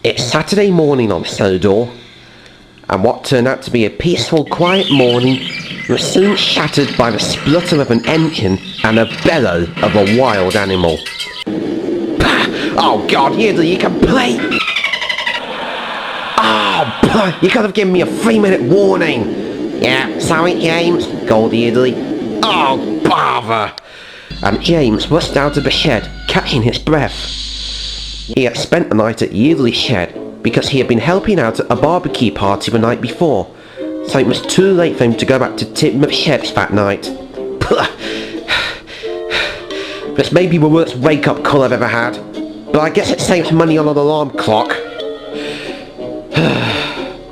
It's Saturday morning on Sodor, and what turned out to be a peaceful, quiet morning was soon shattered by the splutter of an engine and a bellow of a wild animal. Oh God, Yeardley, you can play! Oh, you could have given me a 3-minute warning! Yeah, sorry James, called Yeardley. Oh, bother! And James rushed out of the shed, catching his breath. He had spent the night at Yeardley's shed because he had been helping out at a barbecue party the night before, so it was too late for him to go back to Tidmouth Sheds that night. This may be the worst wake-up call I've ever had, but I guess it saves money on an alarm clock.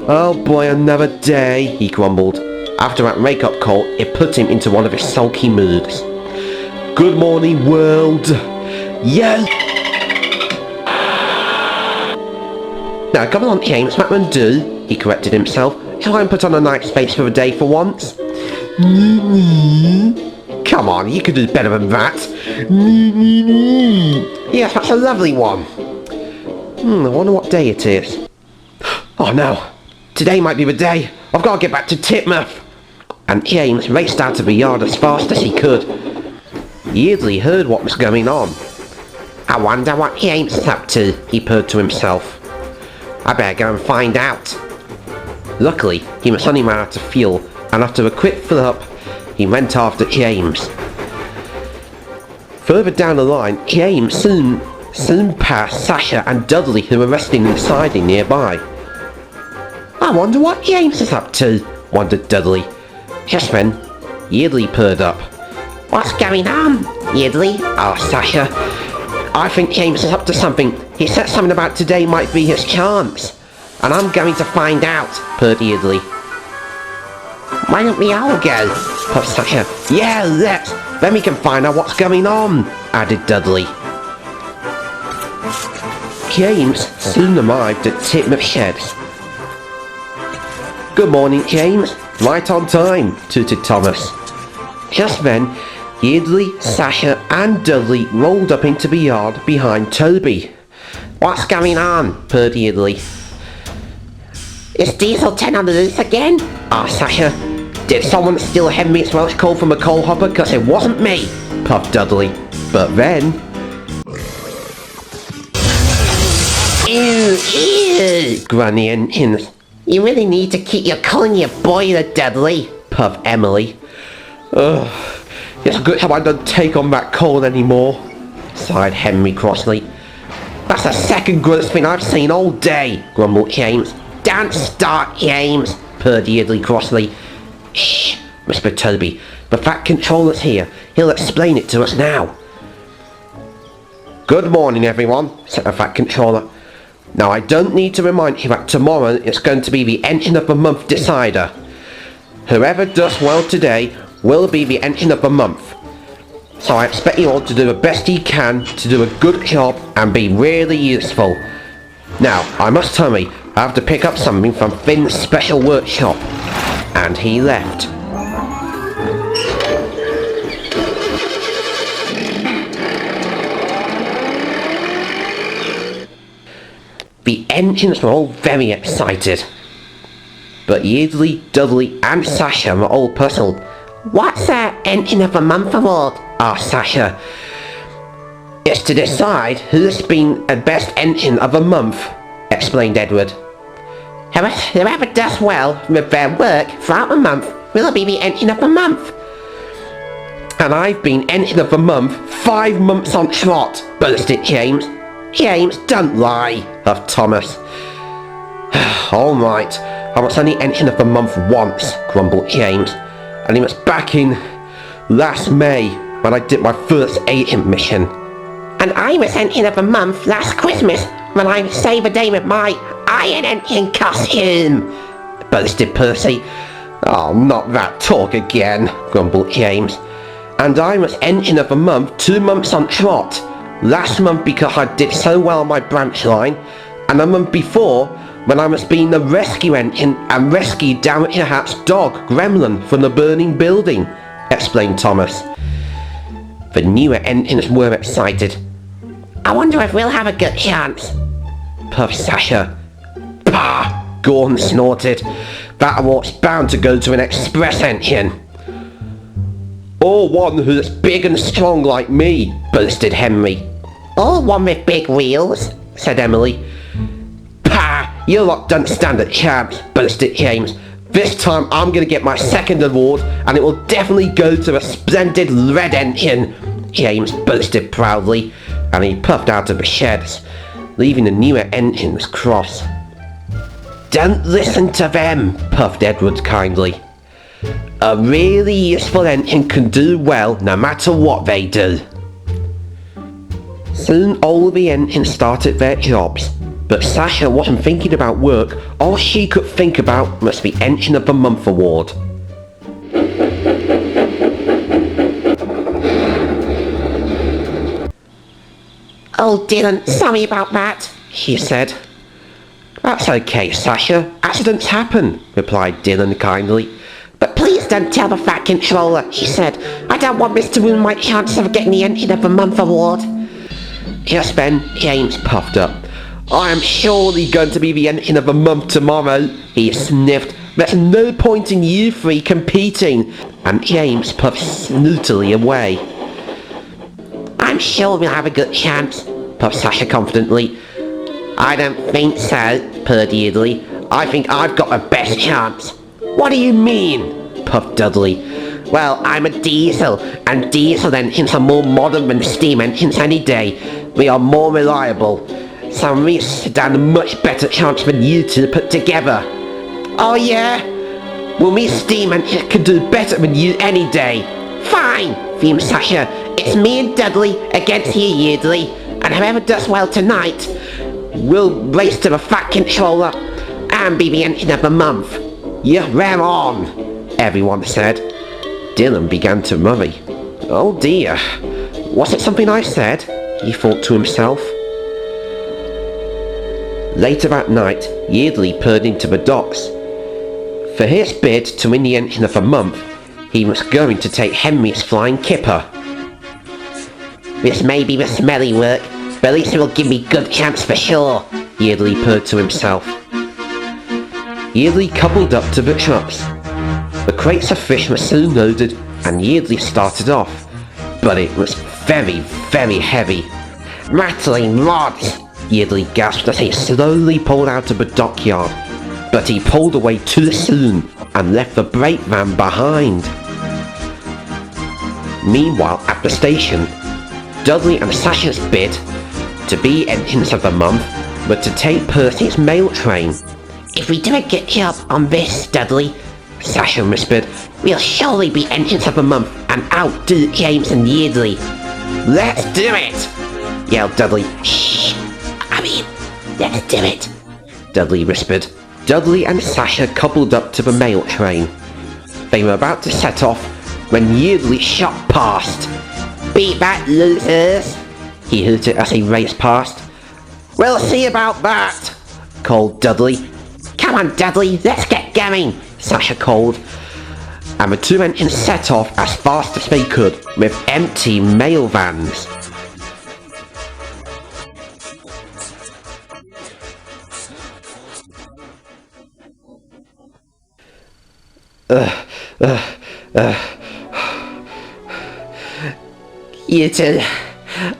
Oh boy, another day, he grumbled. After that wake-up call, it put him into one of his sulky moods. Good morning, world! Yo! Now, come on, James, that won't do, he corrected himself. Try and put on a nice face for a day for once. Come on, you could do better than that. Yes, that's a lovely one. I wonder what day it is. Oh no, today might be the day. I've got to get back to Tidmouth. And James raced out of the yard as fast as he could. Yeardley heard what was going on. I wonder what James is up to, he purred to himself. I better go and find out. Luckily, he was running out of fuel, and after a quick fill up, he went after James. Further down the line, James soon passed Sasha and Dudley, who were resting in the siding nearby. I wonder what James is up to, wondered Dudley. Just then, Yeardley purred up. What's going on, Yeardley? Asked Sasha. I think James is up to something. He said something about today might be his chance. And I'm going to find out, purred Yeardley. Why don't we all go? Puffed Sasha. Yeah, let's. Then we can find out what's going on, added Dudley. James soon arrived at Tidmouth Sheds. Good morning, James. Right on time, tooted Thomas. Just then, Yeardley, Sasha and Dudley rolled up into the yard behind Toby. What's going on? Purred Yeardley. Is Diesel 10 on the loose again? Asked Sasha. Did someone steal Henry's Welsh coal from a coal hopper? Cause it wasn't me, puffed Dudley. But then... Ew, groaned the engines. You really need to keep your coal in your boiler, Dudley, puffed Emily. Ugh. It's good how I don't take on that coal anymore, sighed Henry crossly. That's the second grossest thing I've seen all day, grumbled James. Don't start, James, purred Yeardley crossly. Shh, whispered Toby. The Fat Controller's here. He'll explain it to us now. Good morning, everyone, said the Fat Controller. Now, I don't need to remind you that tomorrow it's going to be the Engine of the Month decider. Whoever does well today will be the Engine of the Month. So I expect you all to do the best you can to do a good job and be really useful. Now, I must hurry. I have to pick up something from Finn's special workshop. And he left. The engines were all very excited. But Yeardley, Dudley and Sasha were all puzzled. What's our Engine of the Month award? Asked Sasha. It's to decide who's been the best engine of the month, explained Edward. Whoever does well with their work throughout the month will be the Engine of the Month. And I've been Engine of the Month 5 months on trot, boasted James. James, don't lie, huffed Thomas. All right, I was only Engine of the Month once, grumbled James. And he was back in last May when I did my first agent mission. And I was Engine of the Month last Christmas when I saved the day with my Iron Engine costume, boasted Percy. Oh, not that talk again, grumbled James. And I was Engine of the Month 2 months on trot. Last month because I did so well on my branch line, and the month before when I was being the rescue engine and rescued Darren Hat's dog, Gremlin, from the burning building, explained Thomas. The newer entrants were excited. I wonder if we'll have a good chance, puffed Sasha. Pah! Gordon snorted. That award's bound to go to an express engine. Or one who's big and strong like me, boasted Henry. Or one with big wheels, said Emily. Pah! You lot don't stand a chance, boasted James. This time I'm gonna get my second award, and it will definitely go to a splendid red engine, James boasted proudly, and he puffed out of the sheds, leaving the newer engines cross. Don't listen to them, puffed Edward kindly. A really useful engine can do well no matter what they do. Soon all the engines started their jobs, but Sasha wasn't thinking about work. All she could think about was the Engine of the Month award. Oh Dylan, sorry about that, she said. That's okay, Sasha. Accidents happen, replied Dylan kindly. But please don't tell the Fat Controller, she said. I don't want this to ruin my chances of getting the Engine of the Month award. Just then, James puffed up. I am surely going to be the Engine of the Month tomorrow, he sniffed. There's no point in you three competing. And James puffed snootily away. I'm sure we'll have a good chance, puffed Sasha confidently. I don't think so, purred Yeardley. I think I've got the best chance. What do you mean? Puffed Dudley. Well, I'm a diesel, and diesel engines are more modern than steam engines any day. We are more reliable. So we stand a much better chance than you two put together. Oh yeah? Well, me steam engines can do better than you any day. Fine, fumed Sasha. It's me and Dudley against you, Yeardley, and whoever does well tonight will race to the Fat Controller and be the Engine of the Month. Yeah, we're on, everyone said. Dylan began to worry. Oh dear, was it something I said? He thought to himself. Later that night, Yeardley purred into the docks. For his bid to win the Engine of the Month, he was going to take Henry's flying kipper. This may be the smelly work, but at least it will give me good chance for sure, Yeardley purred to himself. Yeardley coupled up to the trucks. The crates of fish were soon loaded, and Yeardley started off, but it was very, very heavy. Rattling rods, Yeardley gasped as he slowly pulled out of the dockyard, but he pulled away too soon and left the brake van behind. Meanwhile, at the station, Dudley and Sasha's bid to be Engines of the Month were to take Percy's mail train. If we do a good job on this, Dudley, Sasha whispered, we'll surely be Engines of the Month and outdo James and Yeardley. Let's do it, yelled Dudley. Shh, let's do it, Dudley whispered. Dudley and Sasha coupled up to the mail train. They were about to set off when Yeardley shot past. Beat that, losers, he hooted as he raced past. We'll see about that, called Dudley. Come on, Dudley, let's get going, Sasha called. And the two engines set off as fast as they could with empty mail vans. You two,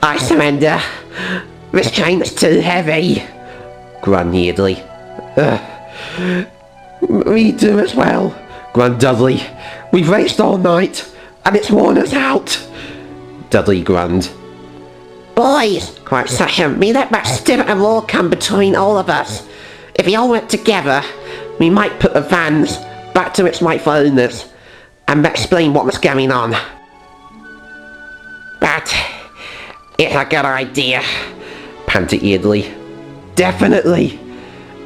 I surrender. This train's too heavy, groaned Yeardley. Me do as well, groaned Dudley. We've raced all night, and it's worn us out, Dudley groaned. Boys, cried Sasha, we let that spirit of war come between all of us. If we all went together, we might put the vans back to its rightful owners, and explain what was going on. But it's a good idea, panted Yeardley. Definitely,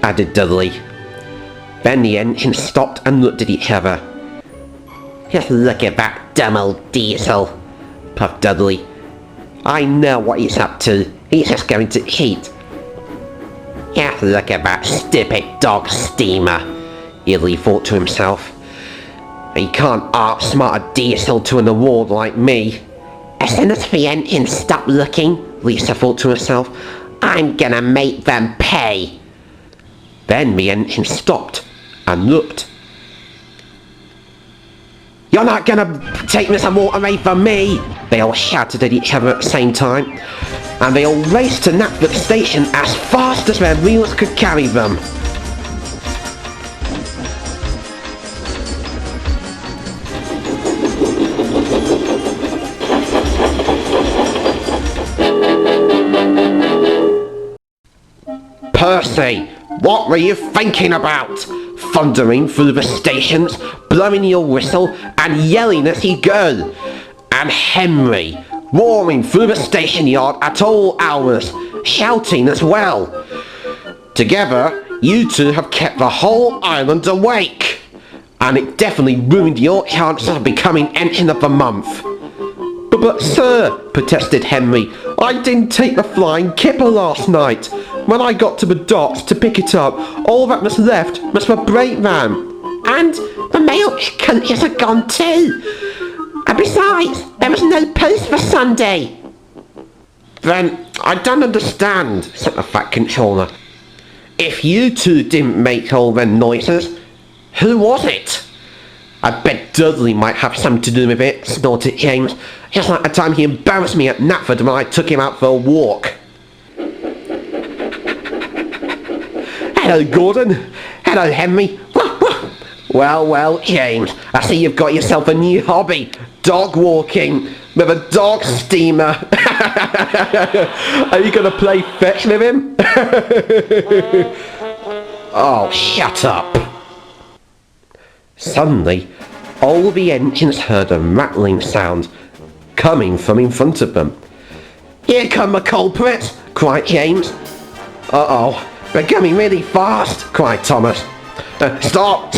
added Dudley. Then the engine stopped and looked at each other. Just look at that dumb old diesel, puffed Dudley. I know what he's up to. He's just going to cheat. Just look at that stupid dog steamer, Yeardley thought to himself. He can't outsmart a diesel to an award like me. As soon as the engines stop looking, Lisa thought to herself, I'm gonna make them pay. Then the engine stopped and looked. You're not gonna take this water away from me! They all shouted at each other at the same time, and they all raced to Knapford station as fast as their wheels could carry them. Percy, what were you thinking about? Thundering through the stations, blowing your whistle and yelling as you go. And Henry, roaring through the station yard at all hours, shouting as well. Together, you two have kept the whole island awake. And it definitely ruined your chances of becoming Engine of the Month. But sir, protested Henry, I didn't take the flying kipper last night. When I got to the docks to pick it up, all that was left was the brakeman. And the mail coaches are gone too. And besides, there was no post for Sunday. Then, I don't understand, said the Fat Controller. If you two didn't make all them noises, who was it? I bet Dudley might have something to do with it, snorted James, just like the time he embarrassed me at Knapford when I took him out for a walk. Hello, Gordon. Hello, Henry. Well, James, I see you've got yourself a new hobby. Dog walking with a dog steamer. Are you going to play fetch with him? Oh, shut up. Suddenly, all the engines heard a rattling sound coming from in front of them. Here come the culprits, cried James. Uh-oh. They're coming really fast, cried Thomas. Stop!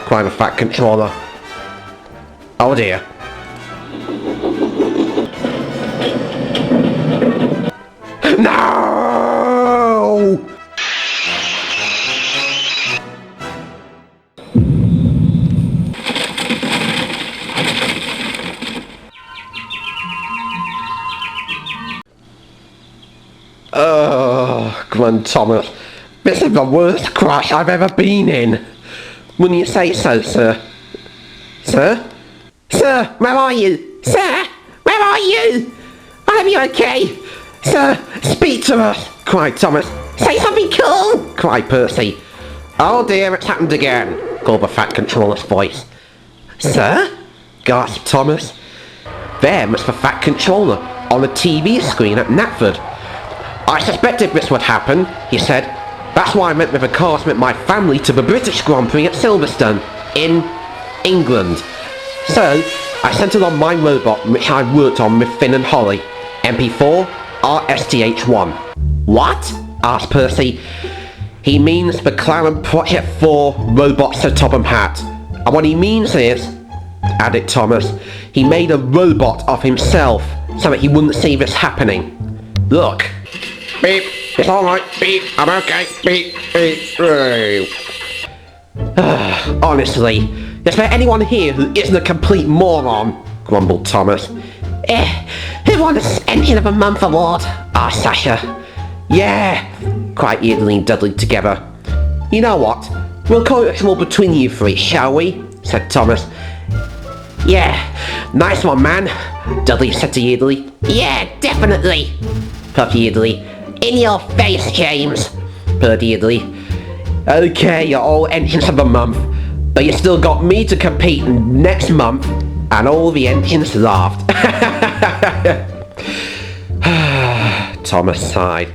Cried the Fat Controller. Oh dear. No! Groaned Thomas. This is the worst crash I've ever been in. Wouldn't you say so, sir? Sir? Sir, where are you? Sir, where are you? Are you okay? Sir, speak to us, cried Thomas. Say something cool, cried Percy. Oh dear, it's happened again, called the Fat Controller's voice. Sir? Gasped Thomas. There was the Fat Controller on the TV screen at Knapford. I suspected this would happen, he said. That's why I went with a car with my family to the British Grand Prix at Silverstone, in England. So, I sent along my robot which I worked on with Finn and Holly, MP4 RSTH1. What? Asked Percy. He means the McLaren Project 4 Robots to Topham Hatt. And what he means is, added Thomas, he made a robot of himself so that he wouldn't see this happening. Look. Beep. It's alright. Beep. I'm okay. Beep. Beep. Honestly, is there anyone here who isn't a complete moron? Grumbled Thomas. Who won the Engine of the Month award? Asked Sasha. Yeah, cried Yeardley and Dudley together. You know what? We'll call it all between you three, shall we? Said Thomas. Yeah, nice one, man, Dudley said to Yeardley. Yeah, definitely, puffed Yeardley. In your face, James, purred Yeardley. Okay, you're all Engines of the Month, but you still got me to compete next month, and all the engines laughed. Thomas sighed.